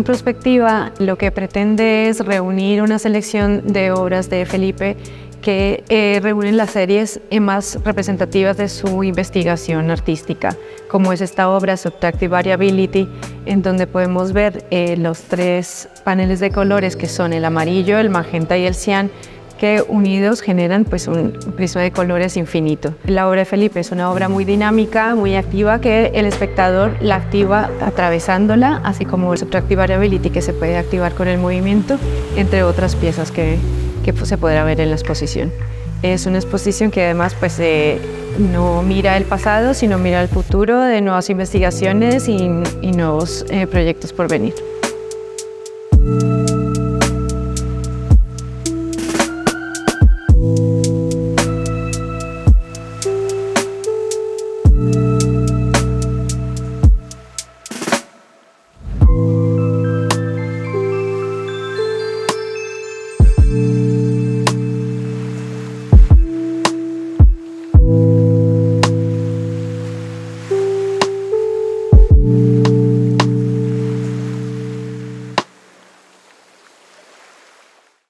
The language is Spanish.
exposición prospectiva lo que pretende es reunir una selección de obras de Felipe que reúnen las series más representativas de su investigación artística, como es esta obra Subtractive Variability, en donde podemos ver los tres paneles de colores que son el amarillo, el magenta y el cian, que unidos generan pues un prisma de colores infinito. La obra de Felipe es una obra muy dinámica, muy activa, que el espectador la activa atravesándola, así como el Subtractive Variability, que se puede activar con el movimiento, entre otras piezas que se podrá ver en la exposición. Es una exposición que además pues, no mira el pasado, sino mira el futuro de nuevas investigaciones y nuevos proyectos por venir.